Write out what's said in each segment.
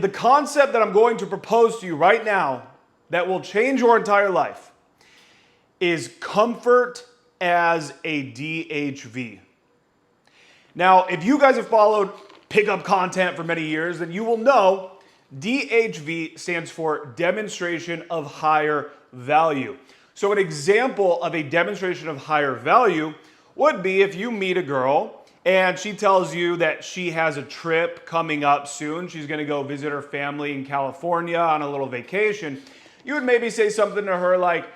The concept that I'm going to propose to you right now that will change your entire life is comfort as a DHV. Now, if you guys have followed pickup content for many years, then you will know DHV stands for demonstration of higher value. So an example of a demonstration of higher value would be if you meet a girl and she tells you that she has a trip coming up soon. She's going to go visit her family in California on a little vacation. You would maybe say something to her like,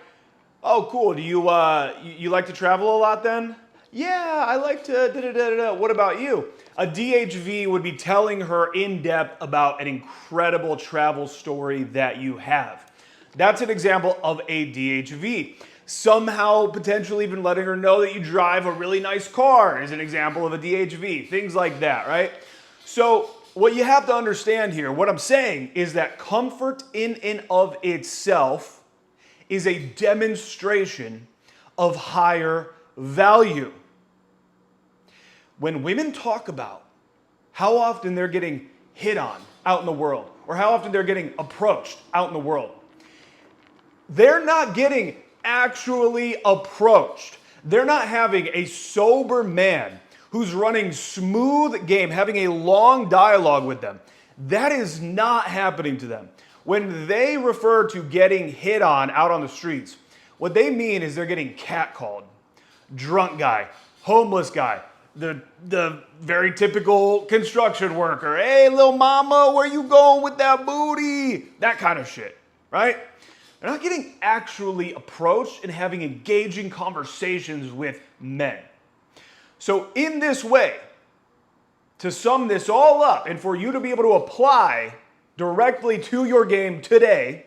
"Oh, cool. Do you like to travel a lot then?" "Yeah, I like to da-da-da-da-da. What about you?" A DHV would be telling her in depth about an incredible travel story that you have. That's an example of a DHV. Somehow potentially even letting her know that you drive a really nice car is an example of a DHV. Things like that, right? So what you have to understand here, what I'm saying is that comfort in and of itself is a demonstration of higher value. When women talk about how often they're getting hit on out in the world, or how often they're getting approached out in the world, they're not getting actually approached. They're not having a sober man who's running smooth game, having a long dialogue with them. That is not happening to them. When they refer to getting hit on out on the streets, what they mean is they're getting catcalled. Drunk guy, homeless guy, the very typical construction worker. "Hey, little mama, where you going with that booty?" That kind of shit, right? They're not getting actually approached and having engaging conversations with men. So in this way, to sum this all up and for you to be able to apply directly to your game today,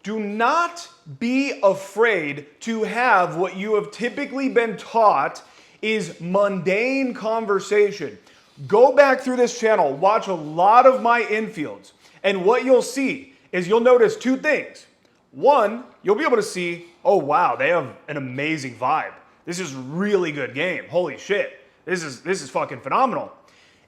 do not be afraid to have what you have typically been taught is mundane conversation. Go back through this channel, watch a lot of my infields, and what you'll see is you'll notice two things. One, you'll be able to see, oh wow, they have an amazing vibe. This is really good game. Holy shit. This is fucking phenomenal.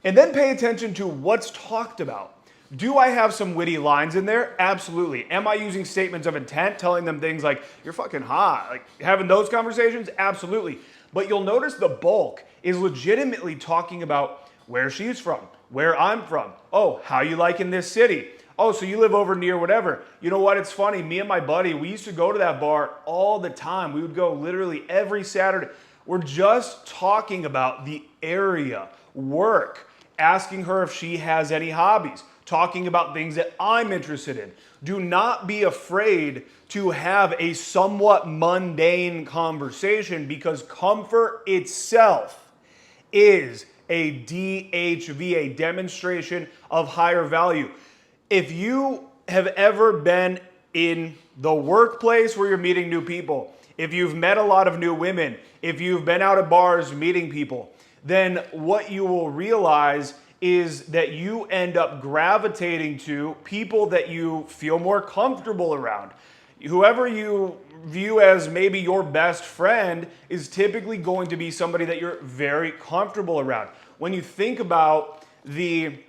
And then pay attention to what's talked about. Do I have some witty lines in there? Absolutely. Am I using statements of intent, telling them things like, "You're fucking hot"? Like having those conversations? Absolutely. But you'll notice the bulk is legitimately talking about where she's from, where I'm from. "Oh, how you liking this city? Oh, so you live over near whatever. You know what? It's funny. Me and my buddy, we used to go to that bar all the time. We would go literally every Saturday." We're just talking about the area, work, asking her if she has any hobbies, talking about things that I'm interested in. Do not be afraid to have a somewhat mundane conversation because comfort itself is a DHV, a demonstration of higher value. If you have ever been in the workplace where you're meeting new people, if you've met a lot of new women, if you've been out at bars meeting people, then what you will realize is that you end up gravitating to people that you feel more comfortable around. Whoever you view as maybe your best friend is typically going to be somebody that you're very comfortable around. When you think about the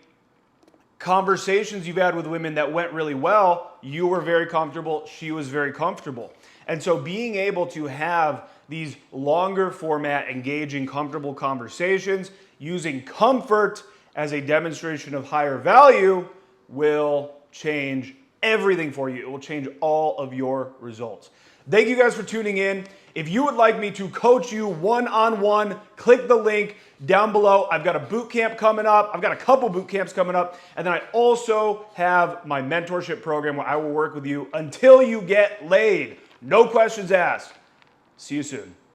conversations you've had with women that went really well, you were very comfortable, she was very comfortable. And so being able to have these longer format, engaging, comfortable conversations using comfort as a demonstration of higher value will change everything for you. It will change all of your results. Thank you guys for tuning in. If you would like me to coach you one-on-one, click the link down below. I've got a boot camp coming up. I've got a couple boot camps coming up. And then I also have my mentorship program where I will work with you until you get laid. No questions asked. See you soon.